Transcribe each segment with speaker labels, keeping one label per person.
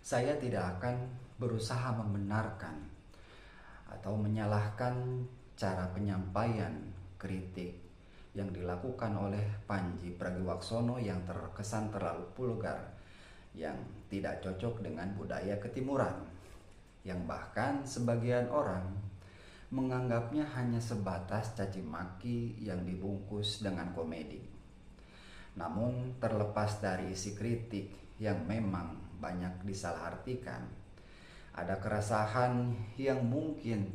Speaker 1: Saya tidak akan berusaha membenarkan atau menyalahkan cara penyampaian kritik yang dilakukan oleh Pandji Pragiwaksono yang terkesan terlalu vulgar, yang tidak cocok dengan budaya ketimuran, yang bahkan sebagian orang menganggapnya hanya sebatas caci maki yang dibungkus dengan komedi. Namun terlepas dari isi kritik yang memang banyak disalahartikan, ada keresahan yang mungkin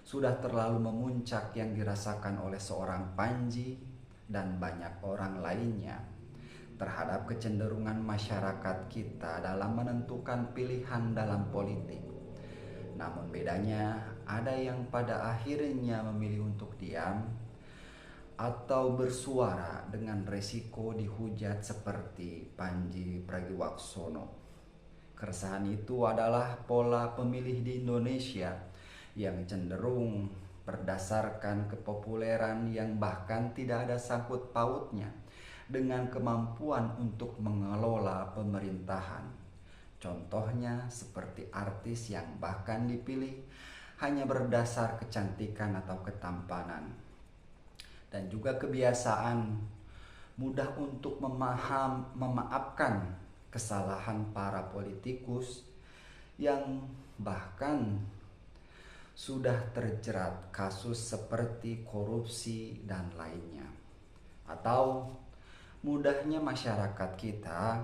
Speaker 1: sudah terlalu memuncak yang dirasakan oleh seorang Pandji dan banyak orang lainnya terhadap kecenderungan masyarakat kita dalam menentukan pilihan dalam politik. Namun bedanya, ada yang pada akhirnya memilih untuk diam atau bersuara dengan resiko dihujat seperti Pandji Pragiwaksono. Keresahan itu adalah pola pemilih di Indonesia yang cenderung berdasarkan kepopuleran yang bahkan tidak ada sangkut pautnya dengan kemampuan untuk mengelola pemerintahan. Contohnya seperti artis yang bahkan dipilih hanya berdasar kecantikan atau ketampanan. Dan juga kebiasaan mudah untuk memaafkan kesalahan para politikus yang bahkan sudah terjerat kasus seperti korupsi dan lainnya. Atau mudahnya masyarakat kita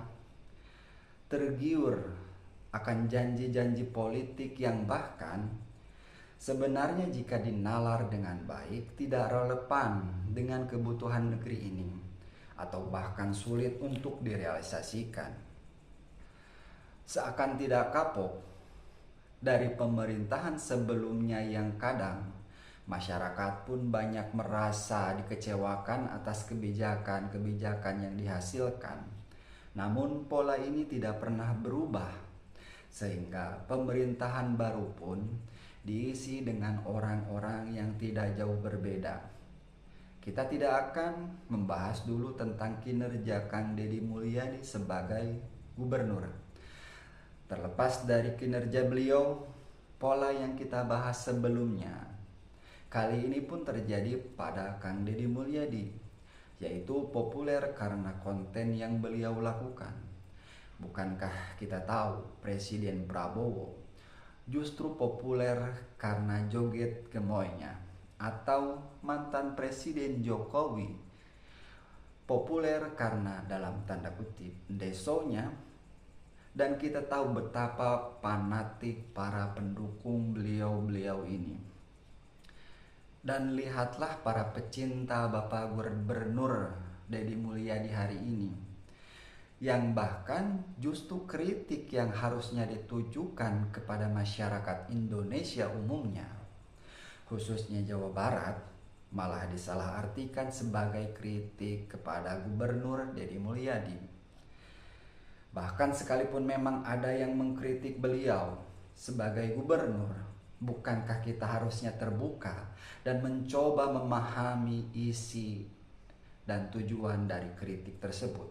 Speaker 1: tergiur akan janji-janji politik yang bahkan sebenarnya jika dinalar dengan baik tidak relevan dengan kebutuhan negeri ini atau bahkan sulit untuk direalisasikan. Seakan tidak kapok dari pemerintahan sebelumnya yang kadang masyarakat pun banyak merasa dikecewakan atas kebijakan-kebijakan yang dihasilkan. Namun pola ini tidak pernah berubah, sehingga pemerintahan baru pun diisi dengan orang-orang yang tidak jauh berbeda. Kita tidak akan membahas dulu tentang kinerja Kang Deddy Mulyadi sebagai gubernur. Terlepas dari kinerja beliau, pola yang kita bahas sebelumnya kali ini pun terjadi pada Kang Deddy Mulyadi, yaitu populer karena konten yang beliau lakukan. Bukankah kita tahu Presiden Prabowo justru populer karena joget gemoynya, atau mantan Presiden Jokowi populer karena dalam tanda kutip desonya, dan kita tahu betapa fanatik para pendukung beliau-beliau ini. Dan lihatlah para pecinta Bapak Gubernur Deddy Mulyadi hari ini, yang bahkan justru kritik yang harusnya ditujukan kepada masyarakat Indonesia umumnya, khususnya Jawa Barat, malah disalahartikan sebagai kritik kepada Gubernur Deddy Mulyadi. Bahkan sekalipun memang ada yang mengkritik beliau sebagai gubernur, bukankah kita harusnya terbuka dan mencoba memahami isi dan tujuan dari kritik tersebut,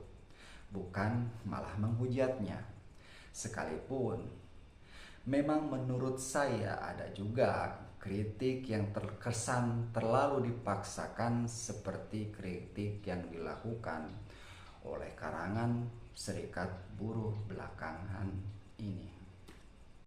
Speaker 1: bukan malah menghujatnya? Sekalipun memang menurut saya ada juga kritik yang terkesan terlalu dipaksakan, seperti kritik yang dilakukan oleh karangan Serikat Buruh belakangan